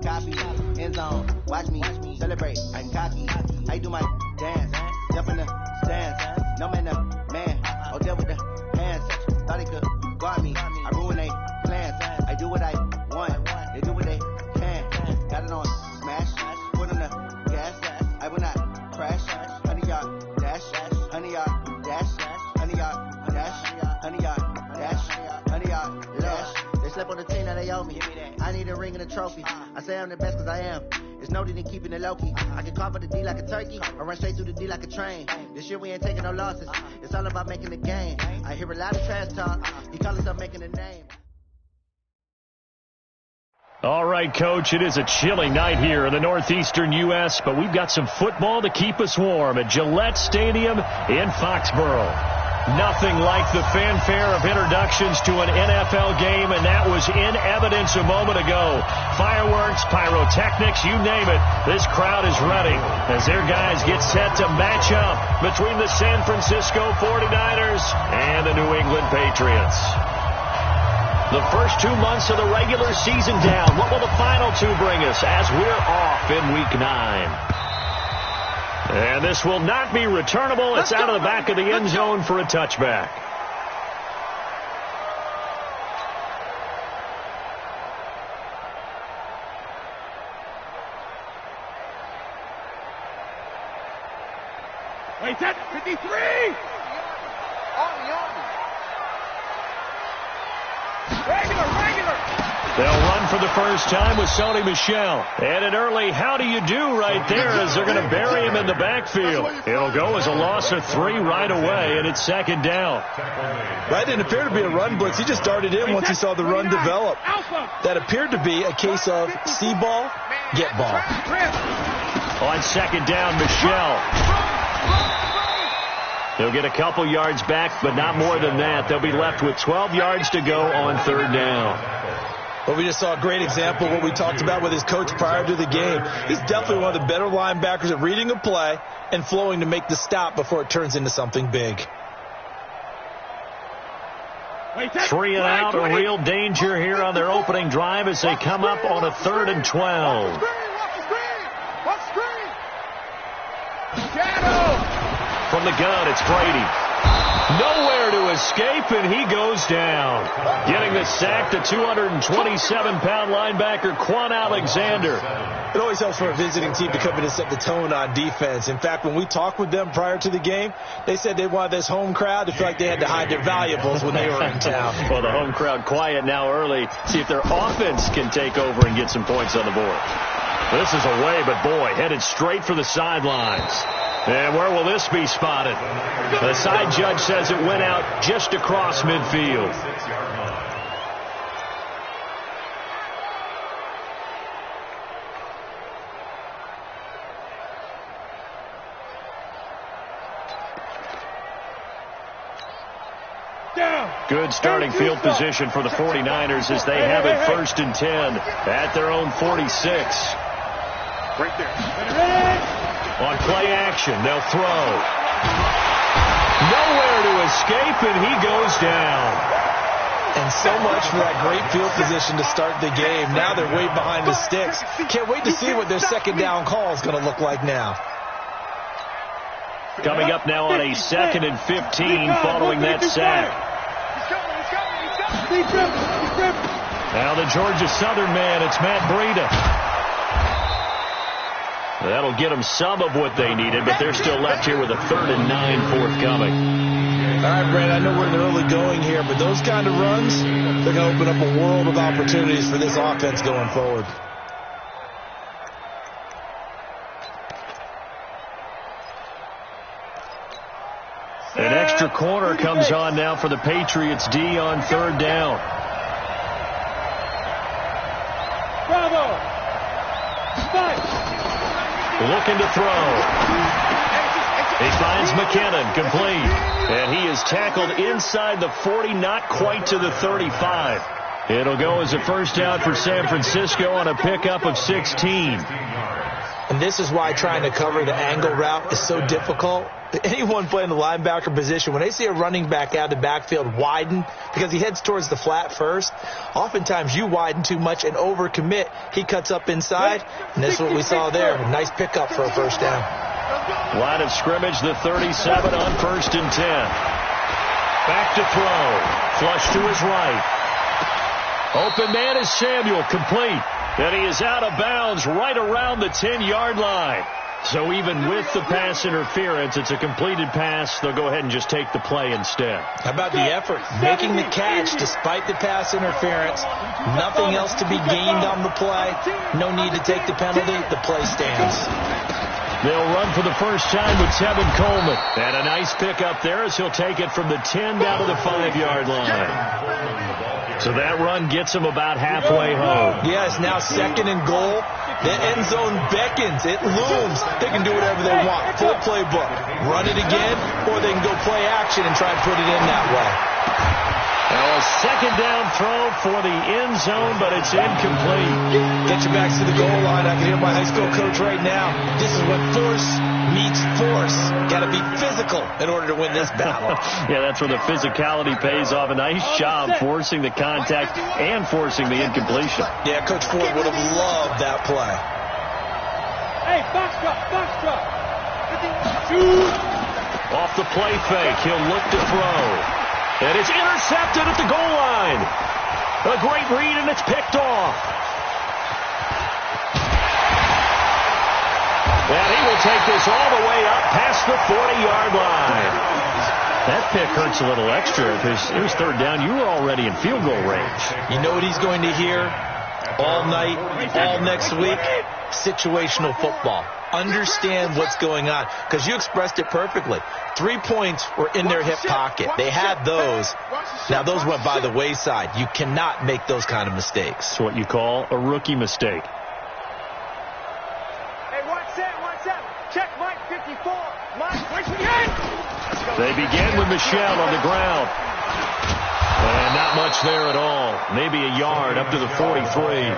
copy. End zone, watch me celebrate. I'm cocky. I do my dance, jump in the stands. No man, man. Oh, there with the hands. Thought they could guard me. I ruin they plans. I do what I want. They do what they can. Got it on smash. Put on the gas. I will not crash. 100-yard dash. 100-yard dash. 100-yard dash. 100-yard dash. 100-yard dash. They slept on the team that they owe me. I need a ring and a trophy. I say I'm the best because I am. It's noted in keeping it low-key. I can carve up the D like a turkey or run straight through the D like a train. This year we ain't taking no losses. It's all about making the game. I hear a lot of trash talk. He call himself making a name. All right, Coach, it is a chilly night here in the northeastern U.S., but we've got some football to keep us warm at Gillette Stadium in Foxborough. Nothing like the fanfare of introductions to an NFL game, and that was in evidence a moment ago. Fireworks, pyrotechnics, you name it. This crowd is ready as their guys get set to match up between the San Francisco 49ers and the New England Patriots. The first 2 months of the regular season down. What will the final two bring us as we're off in Week 9? And this will not be returnable. It's out of the back of the end zone for a touchback. Wait, that's 53! Regular! They'll run for the first time with Sony Michel. And an early how do you do right there as they're going to bury him in the backfield. It'll go as a loss of 3 right away, and it's second down. That didn't appear to be a run blitz. He just darted in once he saw the run develop. That appeared to be a case of see ball, get ball. On second down, Michel. They'll get a couple yards back, but not more than that. They'll be left with 12 yards to go on third down. Well, we just saw a great example of what we talked about with his coach prior to the game. He's definitely one of the better linebackers at reading a play and flowing to make the stop before it turns into something big. 3 and out, a real danger here on their opening drive as they come up on a 3rd and 12. From the gun, it's Brady. Nowhere to escape, and he goes down. Getting the sack, the 227-pound linebacker, Quan Alexander. It always helps for a visiting team to come in and set the tone on defense. In fact, when we talked with them prior to the game, they said they wanted this home crowd to feel like they had to hide their valuables when they were in town. Well, the home crowd quiet now early. See if their offense can take over and get some points on the board. This is away, but boy, headed straight for the sidelines. And where will this be spotted? The side judge says it went out just across midfield. Good starting field position for the 49ers as they have it 1st and 10 at their own 46. Right there. On play action, they'll throw. Nowhere to escape, and he goes down. And so much for that great field position to start the game. Now they're way behind the sticks. Can't wait to see what their second down call is going to look like now. Coming up now on a 2nd and 15 following that sack. Now the Georgia Southern man, it's Matt Breida. That'll get them some of what they needed, but they're still left here with a 3rd and 9 forthcoming. All right, Brad, I know we're in the early going here, but those kind of runs, they're going to open up a world of opportunities for this offense going forward. An extra corner comes on now for the Patriots D on 3rd down. Bravo! Looking to throw. He finds McKinnon, complete. And he is tackled inside the 40, not quite to the 35. It'll go as a first down for San Francisco on a pickup of 16. And this is why trying to cover the angle route is so difficult. Anyone playing the linebacker position, when they see a running back out of the backfield widen because he heads towards the flat first, oftentimes you widen too much and overcommit. He cuts up inside, and this is what we saw there. A nice pickup for a first down. Line of scrimmage, the 37 on 1st and 10. Back to throw. Flush to his right. Open man is Samuel, complete. And he is out of bounds right around the 10-yard line. So even with the pass interference, it's a completed pass. They'll go ahead and just take the play instead. How about the effort? Making the catch despite the pass interference. Nothing else to be gained on the play. No need to take the penalty. The play stands. They'll run for the first time with Tevin Coleman. And a nice pickup there as he'll take it from the 10 down to the 5-yard line. So that run gets him about halfway home. Yeah, it's now 2nd and goal. The end zone beckons. It looms. They can do whatever they want. Full playbook. Run it again, or they can go play action and try and put it in that way. Now a 2nd down throw for the end zone, but it's incomplete. Get your backs to the goal line. I can hear my high school coach right now. This is what force meets force. Got to be physical in order to win this battle. Yeah, that's where the physicality pays off. A nice job forcing the contact and forcing the incompletion. Yeah, Coach Ford would have loved that play. Hey, box drop. Shoot. Off the play fake, he'll look to throw. And it's intercepted at the goal line. A great read, and it's picked off. And he will take this all the way up past the 40-yard line. That pick hurts a little extra because it was 3rd down. You were already in field goal range. You know what he's going to hear all night, all next week? Situational football. Understand what's going on, because you expressed it perfectly. 3 points were in their hip pocket. They had those. Now those went by the wayside. You cannot make those kind of mistakes. It's what you call a rookie mistake. Hey, watch that. Check Mike 54. Mike, where's the end? They begin with Michelle on the ground. And not much there at all. Maybe a yard up to the 43.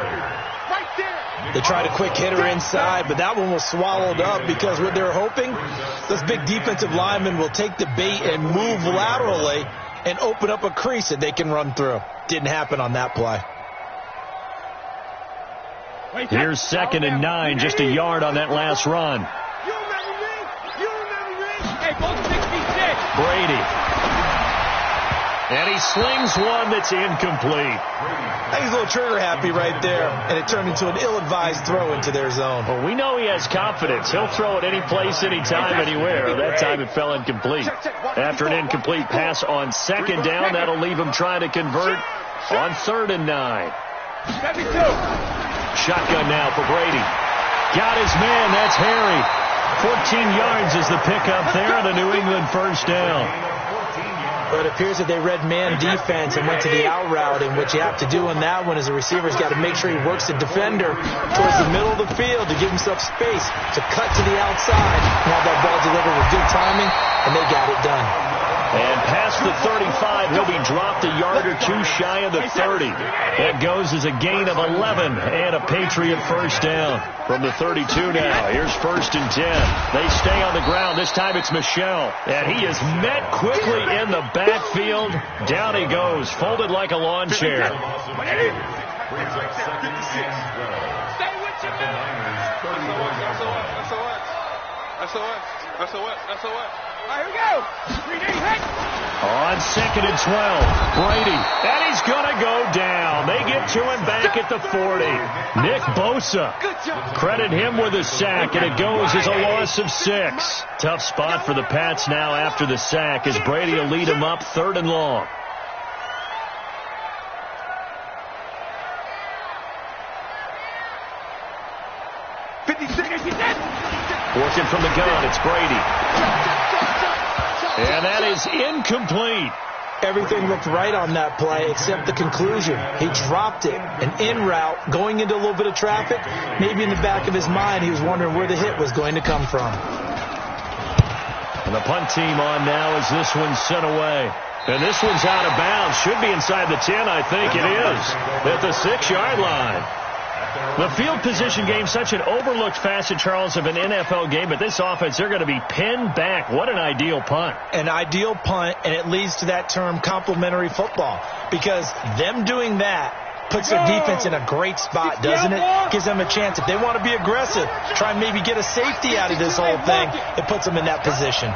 They tried a quick hitter inside, but that one was swallowed up because what they're hoping, those big defensive linemen will take the bait and move laterally and open up a crease that they can run through. Didn't happen on that play. Here's 2nd and 9, just a yard on that last run. You remember me? Hey, both 66. Brady. And he slings one that's incomplete. I think he's a little trigger happy right there, and it turned into an ill-advised throw into their zone. Well, we know he has confidence. He'll throw it any place, anytime, anywhere. That time it fell incomplete. After an incomplete pass on 2nd down, that'll leave him trying to convert on 3rd and 9. 72. Shotgun now for Brady. Got his man. That's Harry. 14 yards is the pickup there on a New England first down. But it appears that they read man defense and went to the out route, and what you have to do on that one is the receiver's got to make sure he works the defender towards the middle of the field to give himself space to cut to the outside and have that ball delivered with good timing, and they got it done. And past the 35, he'll be dropped a yard or two shy of the 30. That goes as a gain of 11 and a Patriot first down from the 32 now. Here's 1st and 10. They stay on the ground. This time it's Michelle. And he is met quickly in the backfield. Down he goes, folded like a lawn chair. Stay with your man. SOS. All right, here we go. 3D hit. On 2nd and 12, Brady. And he's going to go down. They get to him back at the 40. Nick Bosa. Credit him with a sack, and it goes as a loss of 6. Tough spot for the Pats now after the sack as Brady will lead him up 3rd and long. Working from the gun, it's Brady. And that is incomplete. Everything looked right on that play except the conclusion. He dropped it, an en route, going into a little bit of traffic. Maybe in the back of his mind, he was wondering where the hit was going to come from. And the punt team on now as this one's sent away. And this one's out of bounds. Should be inside the 10, I think it is. At the 6-yard line. The field position game, such an overlooked facet, Charles, of an NFL game, but this offense, they're going to be pinned back. What an ideal punt. An ideal punt, and it leads to that term complementary football, because them doing that puts their defense in a great spot, doesn't it? Gives them a chance. If they want to be aggressive, try and maybe get a safety out of this whole thing, it puts them in that position.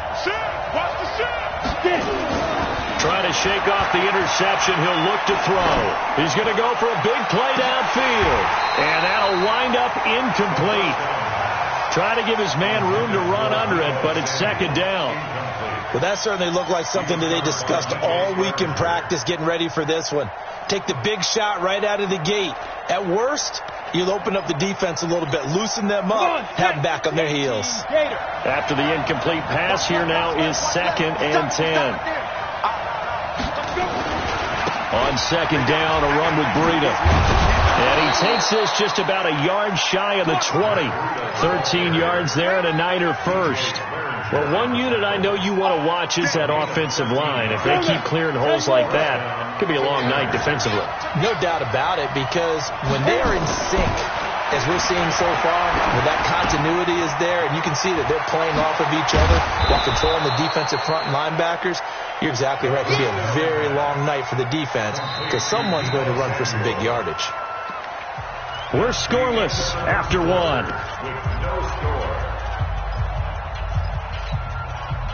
Trying to shake off the interception. He'll look to throw. He's going to go for a big play downfield. And that'll wind up incomplete. Try to give his man room to run under it, but it's second down. Well, that certainly looked like something that they discussed all week in practice getting ready for this one. Take the big shot right out of the gate. At worst, you'll open up the defense a little bit, loosen them up, have them back on their heels. After the incomplete pass, here now is 2nd and 10. On second down, a run with Breida. And he takes this just about a yard shy of the 20. 13 yards there and a Niner first. Well, one unit I know you want to watch is that offensive line. If they keep clearing holes like that, it could be a long night defensively. No doubt about it, because when they are in sync, as we're seeing so far, when that continuity is there, and you can see that they're playing off of each other while controlling the defensive front linebackers, you're exactly right. It's going to be a very long night for the defense because someone's going to run for some big yardage. We're scoreless after one.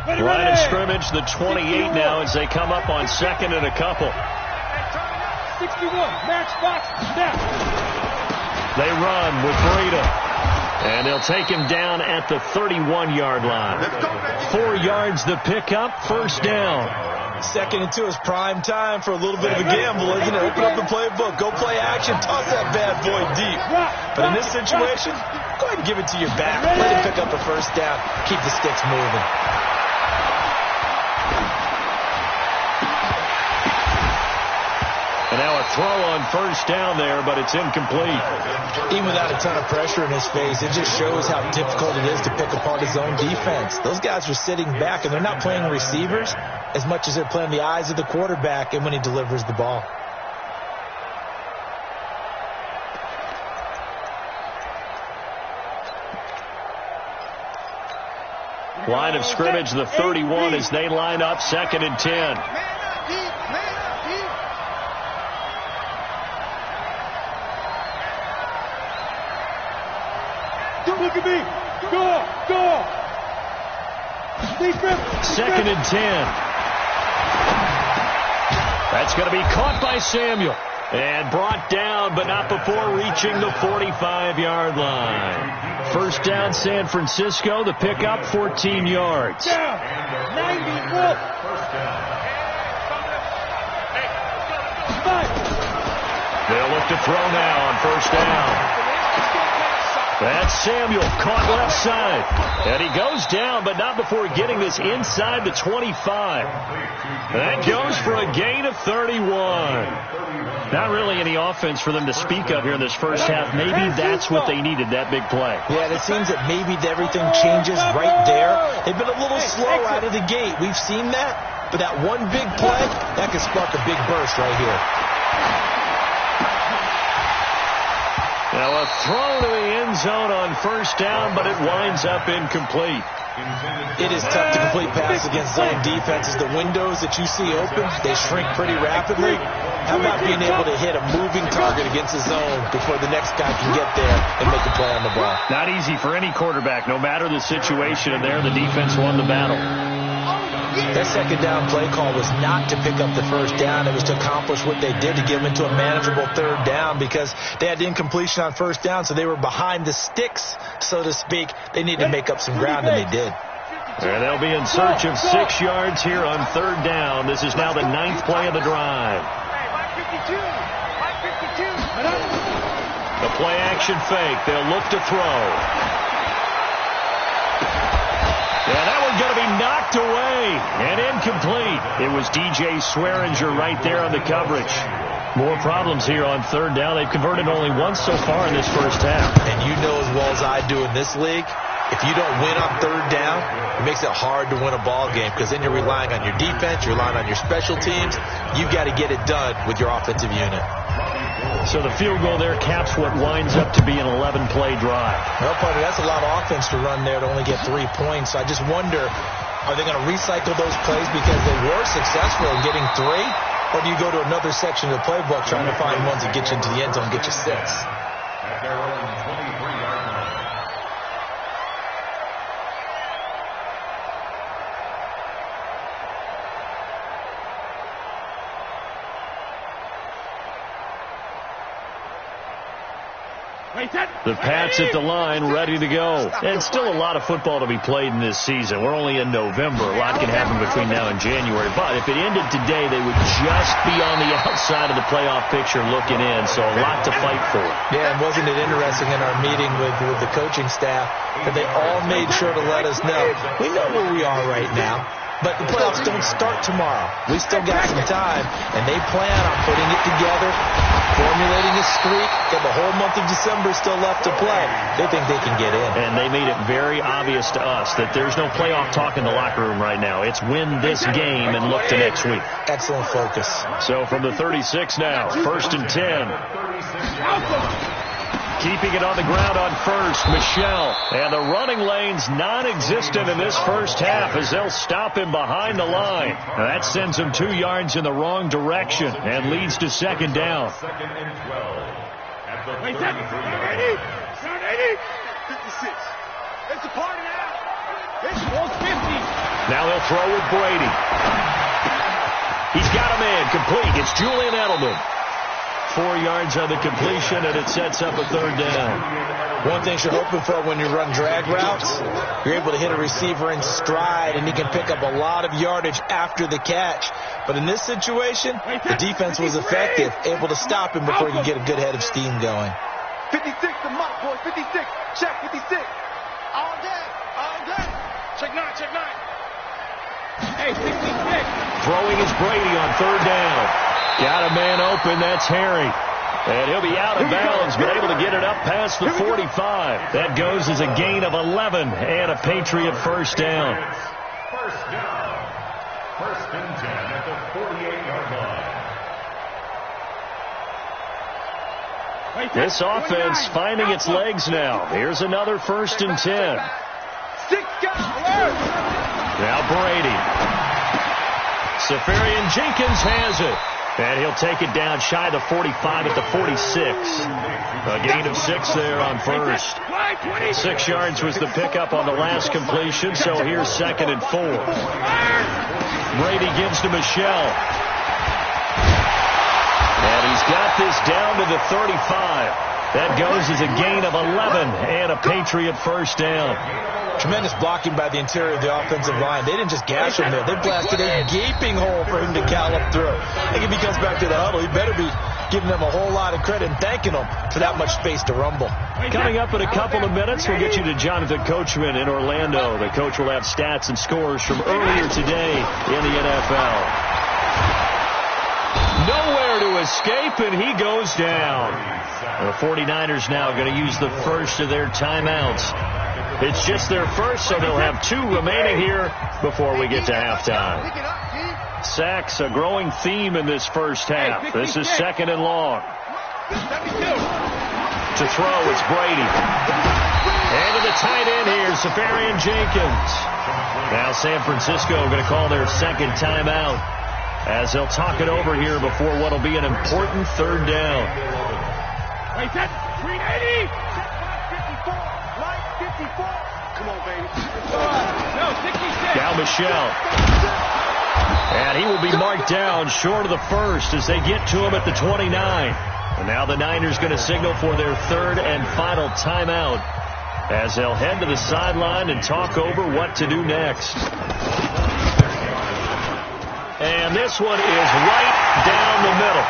Line of scrimmage, the 28 now as they come up on second and a couple. 61, match box, snap. They run with Breida. And they'll take him down at the 31-yard line. 4 yards the pickup, first down. 2nd and 2 is prime time for a little bit of a gamble, isn't it? Open up the playbook, go play action, toss that bad boy deep. But in this situation, go ahead and give it to your back. Let him pick up a first down. Keep the sticks moving. And now a throw on first down there, but it's incomplete. Even without a ton of pressure in his face, it just shows how difficult it is to pick apart his own defense. Those guys are sitting back, and they're not playing receivers as much as they're playing the eyes of the quarterback and when he delivers the ball. Line of scrimmage, the 31 as they line up, 2nd and 10. Look at me. Go. 2nd and 10. That's going to be caught by Samuel. And brought down, but not before reaching the 45-yard line. First down, San Francisco. The pickup, 14 yards. Down. 91. They'll look to throw now on first down. That's Samuel, caught left side. And he goes down, but not before getting this inside the 25. That goes for a gain of 31. Not really any offense for them to speak of here in this first half. Maybe that's what they needed, that big play. Yeah, it seems that maybe everything changes right there. They've been a little slow out of the gate. We've seen that. But that one big play, that could spark a big burst right here. Now a throw to the end zone on first down, but it winds up incomplete. It is tough to complete pass against zone defenses. The windows that you see open, they shrink pretty rapidly. How about being able to hit a moving target against the zone before the next guy can get there and make a play on the ball? Not easy for any quarterback, no matter the situation, and there the defense won the battle. That second down play call was not to pick up the first down. It was to accomplish what they did to get them into a manageable third down because they had incompletion on first down, so they were behind the sticks, so to speak. They needed to make up some ground, and they did. And they'll be in search of 6 yards here on third down. This is now the 9th play of the drive. The play action fake. They'll look to throw. Yeah, that one's going to be knocked away and incomplete. It was DJ Swearinger right there on the coverage. More problems here on third down. They've converted only once so far in this first half. And you know as well as I do in this league, If you don't win on third down, it makes it hard to win a ball game because then you're relying on your defense, you're relying on your special teams. You've got to get it done with your offensive unit. So the field goal there caps what winds up to be an 11-play drive. Well, partner, that's a lot of offense to run there to only get 3 points. I just wonder, are they going to recycle those plays because they were successful in getting 3? Or do you go to another section of the playbook trying to find ones that get you into the end zone and get you 6? The Pats at the line, ready to go. And still a lot of football to be played in this season. We're only in November. A lot can happen between now and January. But if it ended today, they would just be on the outside of the playoff picture looking in. So a lot to fight for. Yeah, and wasn't it interesting in our meeting with the coaching staff that they all made sure to let us know, we know where we are right now. But the playoffs don't start tomorrow. We still got some time, and they plan on putting it together, formulating a streak. They have the whole month of December still left to play. They think they can get in. And they made it very obvious to us that there's no playoff talk in the locker room right now. It's win this game and look to next week. Excellent focus. So from the 36 now, 1st and 10. Keeping it on the ground on first, Michelle. And the running lane's non-existent in this first half as they'll stop him behind the line. Now that sends him 2 yards in the wrong direction and leads to 2nd down. 56. It's a party now. It's 50. Now they'll throw with Brady. He's got a man complete. It's Julian Edelman. 4 yards on the completion, and it sets up a 3rd down. One thing you're hoping for when you run drag routes, you're able to hit a receiver in stride, and he can pick up a lot of yardage after the catch. But in this situation, the defense was effective, able to stop him before he could get a good head of steam going. 56 to Mott, boys. 56. Check 56. All day. All day. Check 9. Check 9. Hey, 66. Throwing is Brady on 3rd down. Got a man open, that's Harry. And he'll be out of bounds, but able to get it up past the 45. That goes as a gain of 11 and a Patriot 1st down. 1st down. 1st and 10 at the 48-yard line. This offense finding its legs now. Here's another 1st and 10. 6 guys. Now Brady. Safarian Jenkins has it. And he'll take it down shy of the 45 at the 46. A gain of 6 there on first. 6 yards was the pickup on the last completion, so here's 2nd and 4. Brady gives to Michelle. And he's got this down to the 35. That goes as a gain of 11 and a Patriot 1st down. Tremendous blocking by the interior of the offensive line. They didn't just gash him there. They blasted a gaping hole for him to gallop through. I think if he comes back to the huddle, he better be giving them a whole lot of credit and thanking them for that much space to rumble. Coming up in a couple of minutes, we'll get you to Jonathan Coachman in Orlando. The coach will have stats and scores from earlier today in the NFL. Nowhere to escape, and he goes down. The 49ers now going to use the first of their timeouts. It's just their first, so they'll have 2 remaining here before we get to halftime. Sacks, a growing theme in this first half. This is 2nd and long. To throw, it's Brady. And to the tight end here, Safarian Jenkins. Now San Francisco going to call their 2nd timeout as they'll talk it over here before what will be an important 3rd down. Wait, that's 380. 54. Light 54. Come on, baby. No, 66. Now Michelle. And he will be marked down short of the first as they get to him at the 29. And now the Niners going to signal for their 3rd and final timeout as they'll head to the sideline and talk over what to do next. And this one is right down the middle.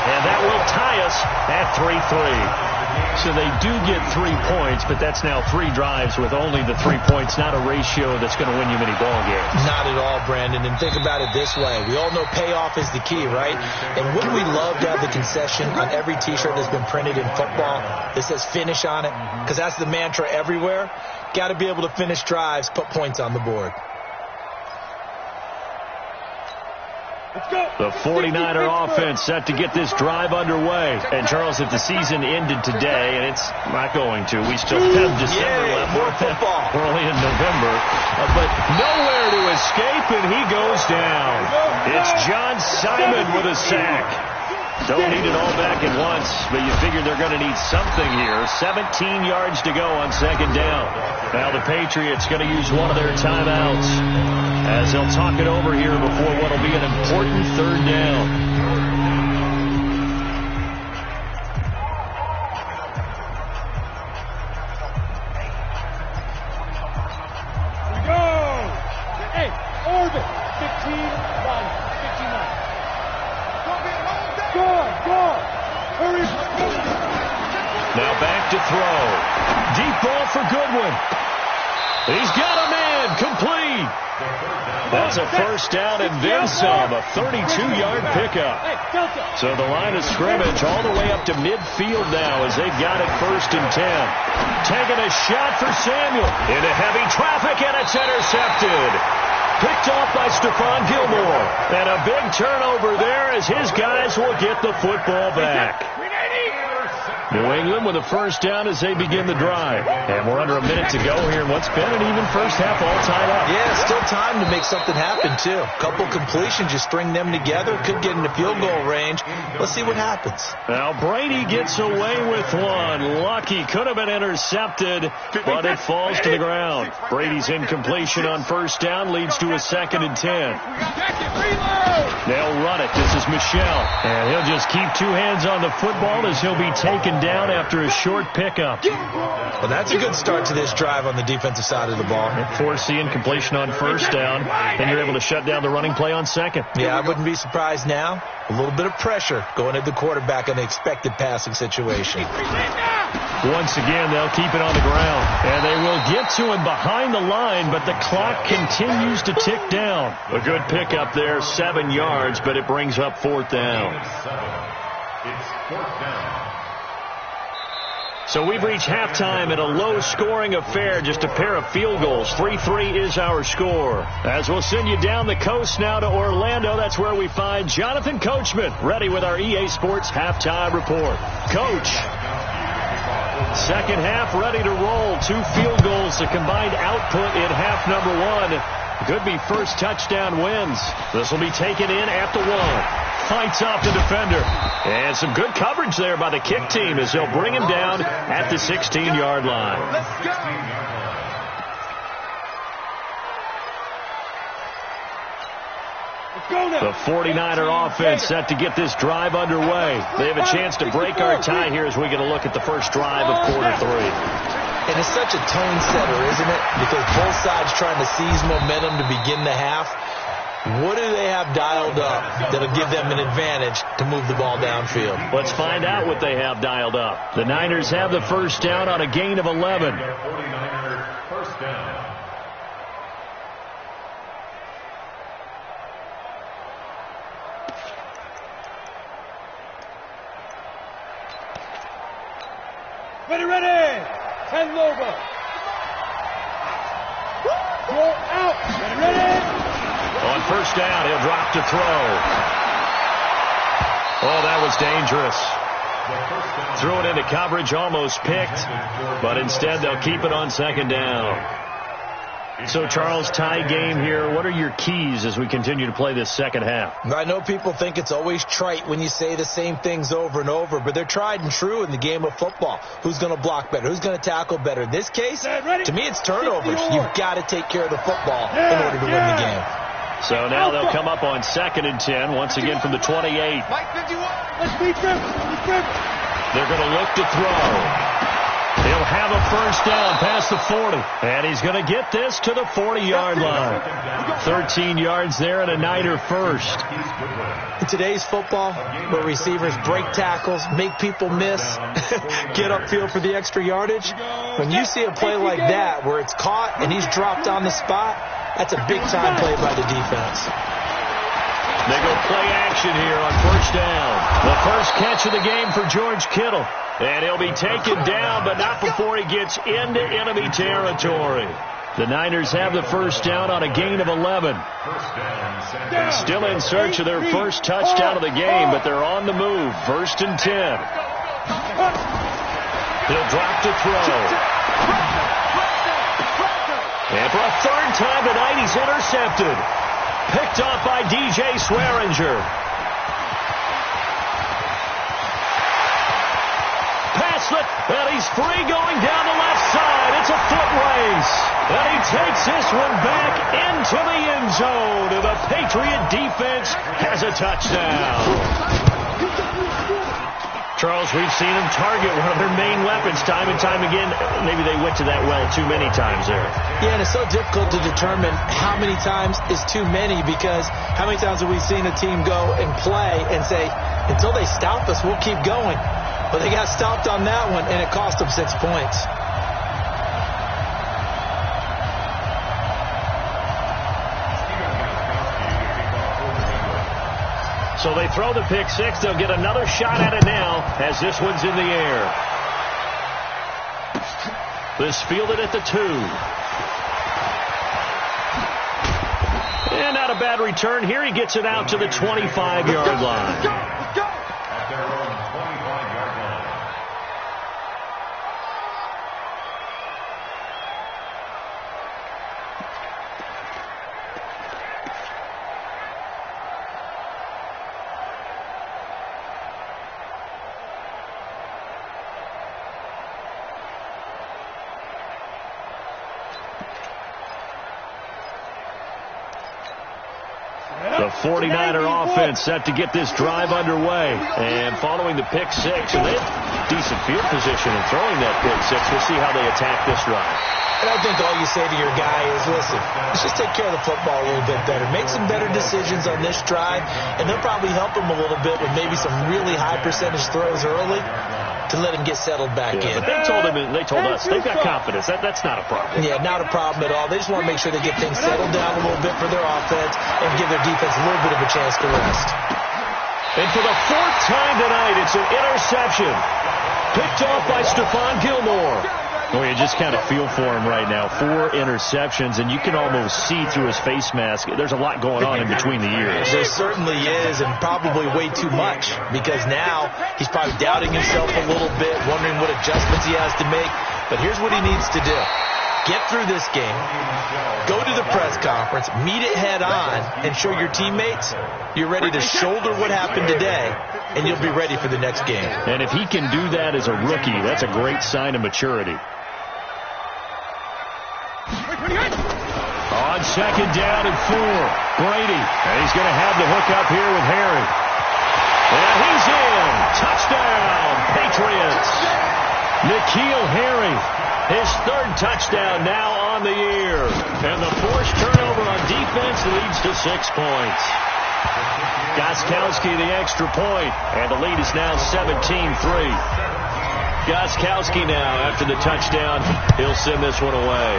And that will tie us at 3-3. So they do get 3 points, but that's now 3 drives with only the 3 points, not a ratio that's going to win you many ball games. Not at all, Brandon. And think about it this way. We all know payoff is the key, right? And wouldn't we love to have the concession on every T-shirt that's been printed in football that says finish on it? Because that's the mantra everywhere. Got to be able to finish drives, put points on the board. The 49er offense set to get this drive underway. And, Charles, if the season ended today, and it's not going to, we still have December left. More football. We're only in November. But nowhere to escape, and he goes down. It's John Simon with a sack. Don't need it all back at once, but you figure they're going to need something here. 17 yards to go on second down. Now the Patriots going to use one of their timeouts as they'll talk it over here before what will be an important third down. Now back to throw. Deep ball for Goodwin. He's got a man. Complete. That's a first down and then some. A 32-yard pickup. So the line of scrimmage all the way up to midfield now as they've got it 1st and 10. Taking a shot for Samuel. Into heavy traffic, and it's intercepted. Picked off by Stephon Gilmore. And a big turnover there as his guys will get the football back. New England with a first down as they begin the drive. And we're under a minute to go here in what's been an even first half all tied up. Yeah, still time to make something happen, too. A couple completions, you string them together. Could get into field goal range. Let's see what happens. Now Brady gets away with one. Lucky. Could have been intercepted, but it falls to the ground. Brady's incompletion on first down leads to a 2nd and 10. They'll run it. This is Michelle. And he'll just keep two hands on the football as he'll be taken down after a short pickup. Well, that's a good start to this drive on the defensive side of the ball. Force the incompletion on first down, and you're able to shut down the running play on second. Yeah, I wouldn't be surprised now. A little bit of pressure going at the quarterback in the expected passing situation. Once again, they'll keep it on the ground, and they will get to him behind the line, but the clock continues to tick down. A good pickup there, 7 yards, but it brings up 4th down. It's 4th down. So we've reached halftime in a low-scoring affair, just a pair of field goals. 3-3 is our score. As we'll send you down the coast now to Orlando, that's where we find Jonathan Coachman, ready with our EA Sports halftime report. Coach, second half ready to roll. 2 field goals, the combined output in half number 1. Could be first touchdown wins. This will be taken in at the 1. Fights off the defender. And some good coverage there by the kick team as they'll bring him down at the 16-yard line. Let's go. The 49er offense set to get this drive underway. They have a chance to break our tie here as we get a look at the first drive of quarter 3. And it's such a tone setter, isn't it? Because both sides trying to seize momentum to begin the half. What do they have dialed up that'll give them an advantage to move the ball downfield? Let's find out what they have dialed up. The Niners have the first down on a gain of 11. 49er first down. Ready. 10 over. Go out. Ready. On first down, he'll drop to throw. Oh, that was dangerous. Threw it into coverage, almost picked, but instead they'll keep it on second down. So, Charles, tie game here. What are your keys as we continue to play this second half? I know people think it's always trite when you say the same things over and over, but they're tried and true in the game of football. Who's going to block better? Who's going to tackle better? In this case, to me, it's turnovers. You've got to take care of the football in order to win the game. So now they'll come up on 2nd and 10, once again from the 28. Let's beat them. They're going to look to throw. He'll have a first down past the 40. And he's going to get this to the 40-yard line. 13 yards there and a Niner first. In today's football, where receivers break tackles, make people miss, get upfield for the extra yardage, when you see a play like that where it's caught and he's dropped on the spot, that's a big-time play by the defense. They go play action here on first down. The first catch of the game for George Kittle. And he'll be taken down, but not before he gets into enemy territory. The Niners have the first down on a gain of 11. Still in search of their first touchdown of the game, but they're on the move. 1st and 10. He'll drop to throw. And for a third time tonight, he's intercepted. Picked off by DJ Swearinger. Pass it, and he's free going down the left side. It's a foot race. And he takes this one back into the end zone. And the Patriot defense has a touchdown. Charles, we've seen them target one of their main weapons time and time again. Maybe they went to that well too many times there. Yeah, and it's so difficult to determine how many times is too many, because how many times have we seen a team go and play and say, until they stop us, we'll keep going. But they got stopped on that one, and it cost them 6 points. So they throw the pick six. They'll get another shot at it now as this one's in the air. This fielded at the 2. And not a bad return. Here he gets it out to the 25-yard line. At their own 25-yard line. The 49er offense set to get this drive underway. And following the pick six, and they have decent field position in throwing that pick six. We'll see how they attack this drive. And I think all you say to your guy is, listen, let's just take care of the football a little bit better. Make some better decisions on this drive, and they'll probably help him a little bit with maybe some really high percentage throws early to let him get settled back in. But they told us they've got confidence. That's not a problem. Yeah, not a problem at all. They just want to make sure they get things settled down a little bit for their offense and give their defense a little bit of a chance to rest. And for the 4th time tonight, it's an interception. Picked off by Stephon Gilmore. Well, you just kind of feel for him right now. 4 interceptions, and you can almost see through his face mask. There's a lot going on in between the ears. There certainly is, and probably way too much, because now he's probably doubting himself a little bit, wondering what adjustments he has to make. But here's what he needs to do. Get through this game, go to the press conference, meet it head on, and show your teammates you're ready to shoulder what happened today, and you'll be ready for the next game. And if he can do that as a rookie, that's a great sign of maturity. On 2nd down and 4, Brady. And he's going to have the hook up here with Harry. And he's in. Touchdown, Patriots. N'Keal Harry, his 3rd touchdown now on the year. And the forced turnover on defense leads to 6 points. Gostkowski the extra point, and the lead is now 17-3. Gostkowski now, after the touchdown, he'll send this one away.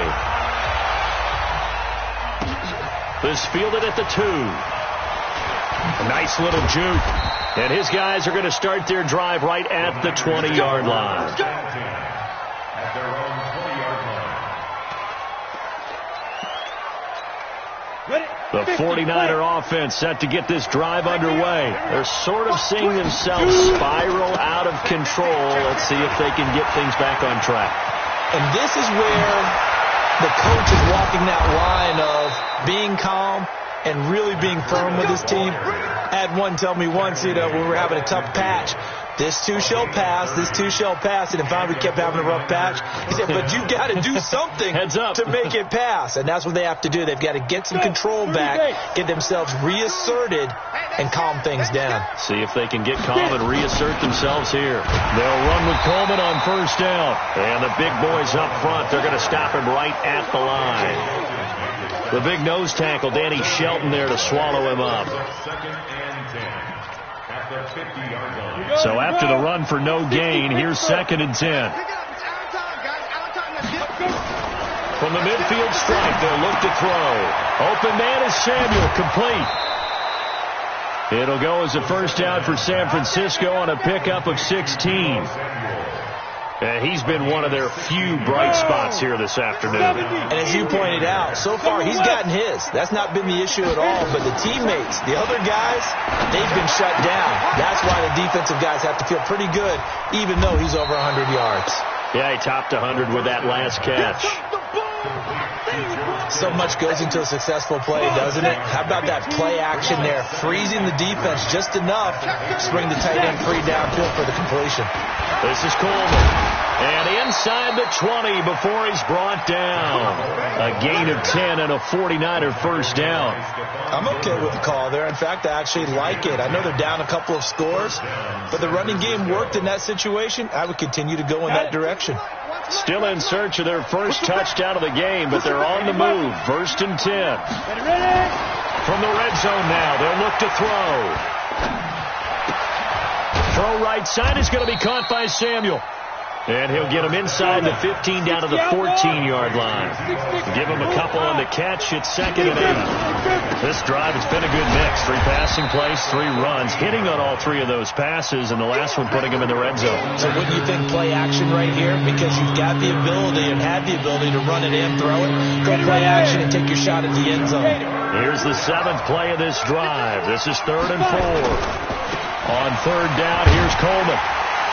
This fielded at the 2. A nice little juke. And his guys are going to start their drive right at the 20-yard line. At their own 20-yard line. The 49er offense set to get this drive underway. They're sort of seeing themselves spiral out of control. Let's see if they can get things back on track. And this is where the coach is walking that line of being calm and really being firm with his team. I had one tell me once, when we were having a tough patch, this too shall pass, this too shall pass. And if we kept having a rough patch, he said, but you've got to do something to make it pass. And that's what they have to do. They've got to get some control back, get themselves reasserted, and calm things down. See if they can get calm and reassert themselves here. They'll run with Coleman on 1st down. And the big boys up front, they're going to stop him right at the line. The big nose tackle, Danny Shelton, there to swallow him up. So after the run for no gain, here's 2nd and 10. From the midfield stripe, they'll look to throw. Open man is Samuel, complete. It'll go as a first down for San Francisco on a pickup of 16. He's been one of their few bright spots here this afternoon. And as you pointed out, so far he's gotten his. That's not been the issue at all. But the teammates, the other guys, they've been shut down. That's why the defensive guys have to feel pretty good, even though he's over 100 yards. Yeah, he topped 100 with that last catch. So much goes into a successful play, doesn't it? How about that play action there? Freezing the defense just enough to bring the tight end free downfield for the completion. This is Coleman. And inside the 20 before he's brought down. A gain of 10 and a 49er first down. I'm okay with the call there. In fact, I actually like it. I know they're down a couple of scores, but the running game worked in that situation. I would continue to go in that direction. Still in search of their first touchdown of the game, but they're on the move. First and 10. From the red zone now, they'll look to throw. Throw right side is going to be caught by Samuel. And he'll get him inside the 15 down to the 14-yard line. Give him a couple on the catch. It's 2nd and 8. This drive has been a good mix. 3 passing plays, 3 runs, hitting on all 3 of those passes, and the last one putting him in the red zone. So wouldn't you think play action right here? Because you've got the ability and had the ability to run it in, throw it, go play action, and take your shot at the end zone. Here's the 7th play of this drive. This is 3rd and 4. On 3rd down, here's Coleman.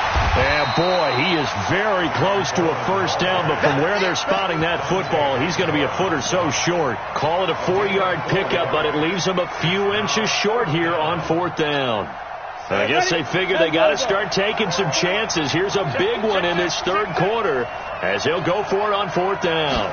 And, boy, he is very close to a first down, but from where they're spotting that football, he's going to be a foot or so short. Call it a 4-yard pickup, but it leaves him a few inches short here on 4th down. I guess they figure they got to start taking some chances. Here's a big one in this 3rd quarter as they'll go for it on 4th down.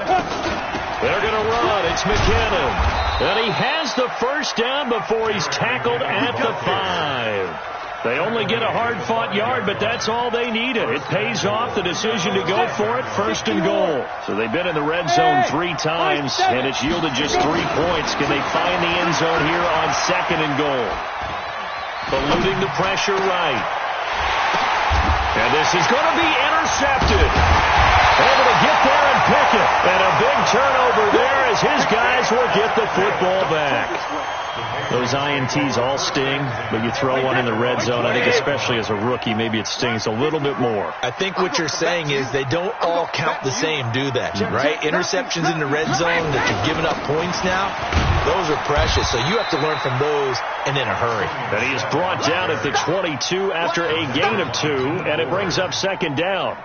They're going to run. It's McKinnon. And he has the first down before he's tackled at the 5. They only get a hard-fought yard, but that's all they needed. It pays off the decision to go for it, 1st and goal. So they've been in the red zone 3 times, and it's yielded just 3 points. Can they find the end zone here on 2nd and goal? Eluding the pressure right. And this is going to be intercepted. Able to get there and pick it. And a big turnover there as his guys will get the football back. Those INTs all sting, but you throw one in the red zone, I think especially as a rookie, maybe it stings a little bit more. I think what you're saying is they don't all count the same, do they? Right? Interceptions in the red zone that you're giving up points now, those are precious. So you have to learn from those and in a hurry. And he is brought down at the 22 after a gain of 2, and it brings up 2nd down.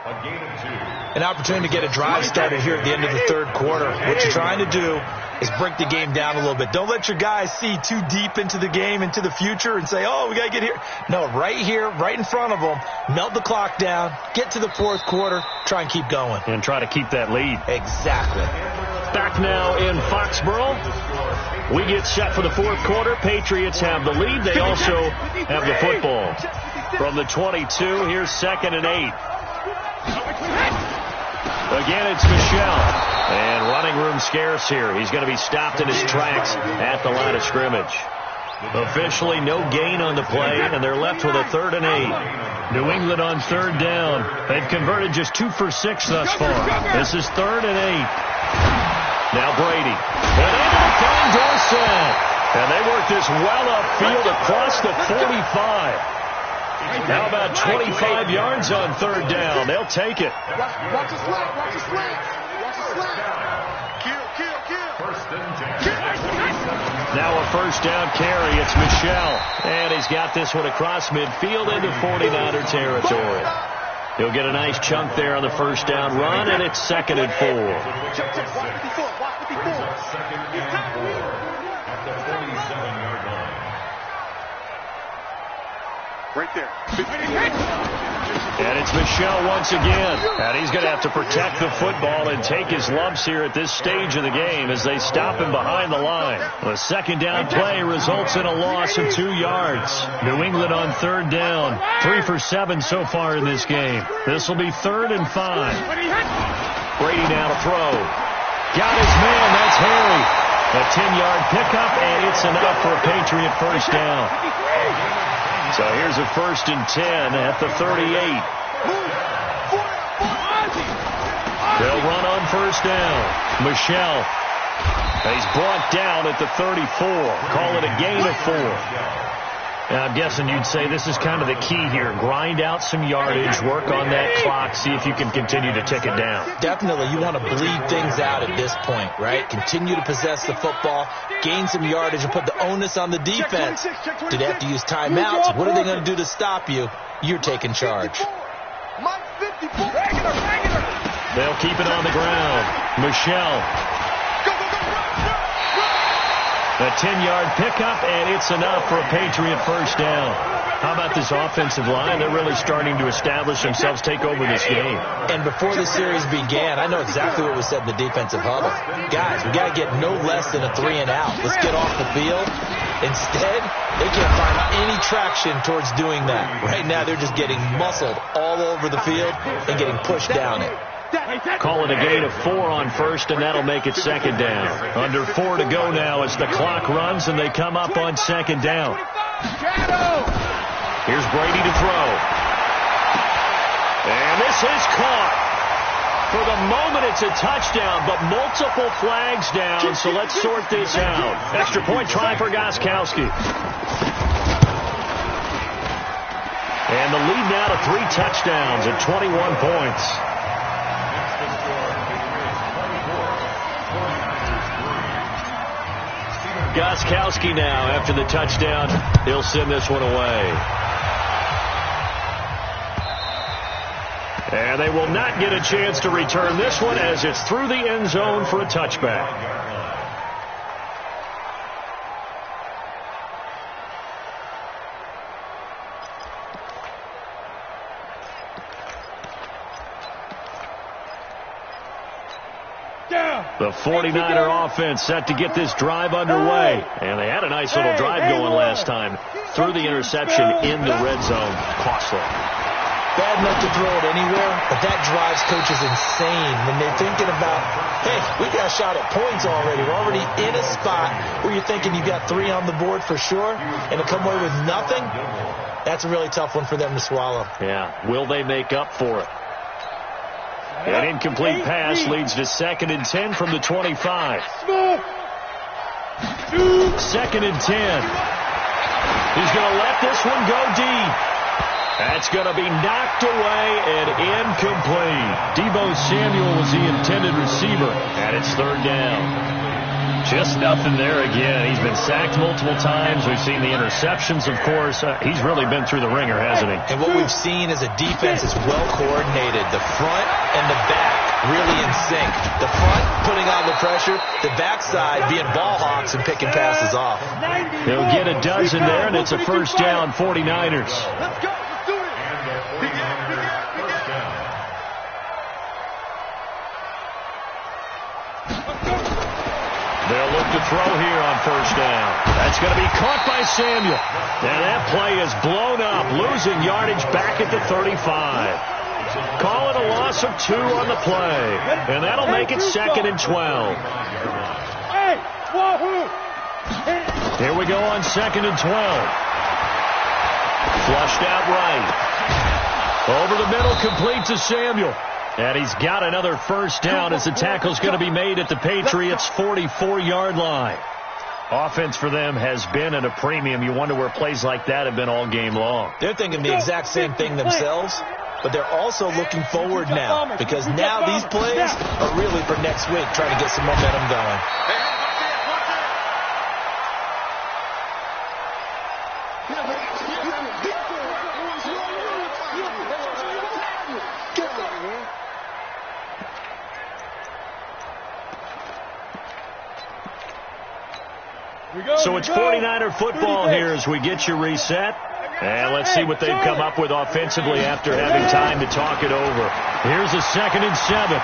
An opportunity to get a drive started here at the end of the 3rd quarter. What you're trying to do is break the game down a little bit. Don't let your guys see too deep into the game, into the future, and say, oh, we got to get here. No, right here, right in front of them, melt the clock down, get to the 4th quarter, try and keep going. And try to keep that lead. Exactly. Back now in Foxborough. We get set for the 4th quarter. Patriots have the lead. They also have the football. From the 22, here's 2nd and 8. Again, it's Michelle. And running room scarce here. He's going to be stopped in his tracks at the line of scrimmage. Officially no gain on the play, and they're left with a 3rd and 8. New England on 3rd down. They've converted just 2 for 6 thus far. This is 3rd and 8. Now Brady. And able to find Dorsett. And they work this well upfield across the 45. How about 25 yards on 3rd down? They'll take it. Watch the slap. Watch the slap. Watch the slap. Kill. Now a first down carry. It's Michelle. And he's got this one across midfield into 49er territory. He'll get a nice chunk there on the first down run, and it's 2nd and 4. Check. Watch 54. Watch 54. At the 47-yard line. Right there. And it's Michelle once again. And he's going to have to protect the football and take his lumps here at this stage of the game as they stop him behind the line. The 2nd down play results in a loss of 2 yards. New England on 3rd down. 3 for 7 so far in this game. This will be 3rd and 5. Brady now to throw. Got his man. That's Harry. A 10-yard pickup, and it's enough for a Patriot first down. So here's a 1st and 10 at the 38. They'll run on 1st down. Michelle. He's brought down at the 34. Call it a gain of 4. I'm guessing you'd say this is kind of the key here. Grind out some yardage, work on that clock, see if you can continue to tick it down. Definitely, you want to bleed things out at this point, right? Continue to possess the football, gain some yardage, and put the onus on the defense. Do they have to use timeouts? What are they going to do to stop you? You're taking charge. They'll keep it on the ground. Michelle. A 10-yard pickup, and it's enough for a Patriot first down. How about this offensive line? They're really starting to establish themselves, take over this game. And before the series began, I know exactly what was said in the defensive huddle. Guys, we got to get no less than a 3 and out. Let's get off the field. Instead, they can't find any traction towards doing that. Right now, they're just getting muscled all over the field and getting pushed down it. Call it a gain of 4 on first, and that'll make it second down. Under 4 to go now as the clock runs, and they come up on second down. Here's Brady to throw. And this is caught. For the moment, it's a touchdown, but multiple flags down, so let's sort this out. Extra point try for Gostkowski. And the lead now to 3 touchdowns at 21 points. Gostkowski now, after the touchdown, he'll send this one away. And they will not get a chance to return this one as it's through the end zone for a touchback. The 49er offense set to get this drive underway. And they had a nice little drive going last time. Threw the interception in the red zone. Costly. Bad enough to throw it anywhere, but that drives coaches insane when they're thinking about, hey, we got a shot at points already. We're already in a spot where you're thinking you got 3 on the board for sure, and to come away with nothing, that's a really tough one for them to swallow. Yeah. Will they make up for it? An incomplete pass leads to 2nd and 10 from the 25. 2nd and 10. He's going to let this one go deep. That's going to be knocked away and incomplete. Deebo Samuel was the intended receiver, and it's 3rd down. Just nothing there again. He's been sacked multiple times. We've seen the interceptions, of course. He's really been through the ringer, hasn't he? And what we've seen is a defense that's well coordinated. The front and the back really in sync. The front putting on the pressure. The backside being ball hawks and picking passes off. They'll get a dozen there, and it's a first down, 49ers. Let's go. Let's do it. They'll look to throw here on first down. That's going to be caught by Samuel. And that play is blown up, losing yardage back at the 35. Call it a loss of 2 on the play. And that'll make it 2nd and 12. Here we go on 2nd and 12. Flushed out right. Over the middle, complete to Samuel. And he's got another first down as the tackle's going to be made at the Patriots' 44-yard line. Offense for them has been at a premium. You wonder where plays like that have been all game long. They're thinking the exact same thing themselves, but they're also looking forward now because now these plays are really for next week, trying to get some momentum going. So it's 49er football here as we get you reset. And let's see what they've come up with offensively after having time to talk it over. Here's a 2nd and 7.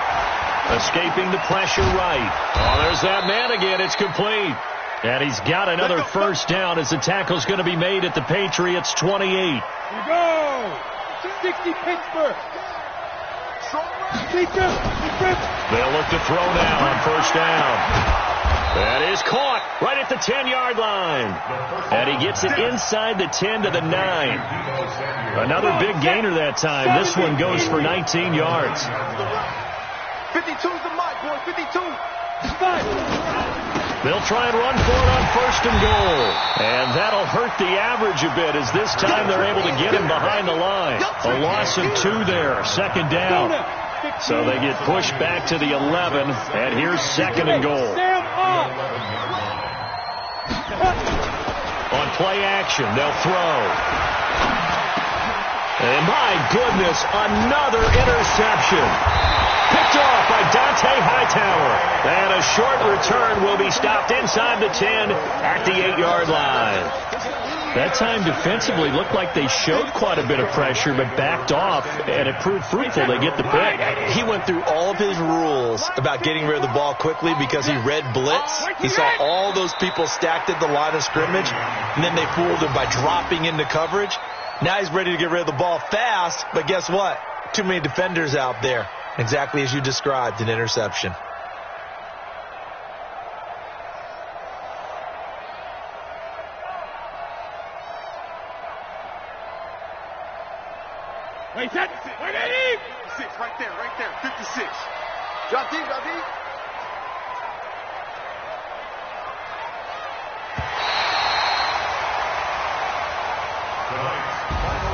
Escaping the pressure right. Oh, there's that man again. It's complete. And he's got another first down as the tackle's going to be made at the Patriots' 28. Here we go. 60 Pittsburgh. They'll look to throw now on first down. That is caught right at the 10-yard line. And he gets it inside the 10 to the 9. Another big gainer that time. This one goes for 19 yards. 52's the mark, boy. 52. They'll try and run for it on 1st and goal. And that'll hurt the average a bit as this time they're able to get him behind the line. A loss of 2 there, 2nd down. So they get pushed back to the 11, and here's 2nd and goal. On play action, they'll throw. And my goodness, another interception. Picked off by Dante Hightower. And a short return will be stopped inside the 10 at the 8-yard line. That time defensively looked like they showed quite a bit of pressure but backed off, and it proved fruitful. They get the pick. He went through all of his rules about getting rid of the ball quickly because he read blitz. He saw all those people stacked at the line of scrimmage, and then they fooled him by dropping into coverage. Now he's ready to get rid of the ball fast, but guess what? Too many defenders out there. Exactly as you described, an interception. Wait, that's it. Wait, 56, right there, 56. Drop deep, drop deep.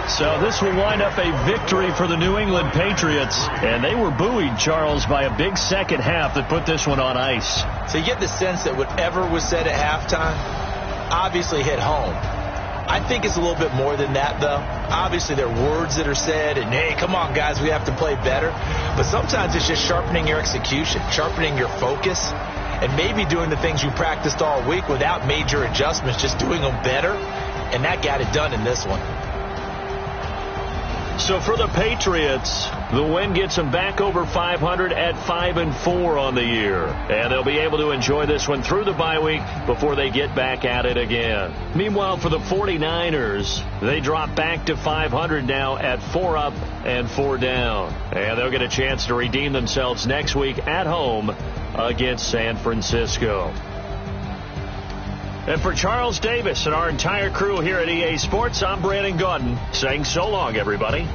So this will wind up a victory for the New England Patriots. And they were buoyed, Charles, by a big second half that put this one on ice. So you get the sense that whatever was said at halftime obviously hit home. I think it's a little bit more than that, though. Obviously, there are words that are said, and, hey, come on, guys, we have to play better. But sometimes it's just sharpening your execution, sharpening your focus, and maybe doing the things you practiced all week without major adjustments, just doing them better, and that got it done in this one. So for the Patriots, the win gets them back over 500 at 5-4 on the year. And they'll be able to enjoy this one through the bye week before they get back at it again. Meanwhile, for the 49ers, they drop back to 500 now at 4 up and 4 down. And they'll get a chance to redeem themselves next week at home against San Francisco. And for Charles Davis and our entire crew here at EA Sports, I'm Brandon Gaudin saying so long, everybody.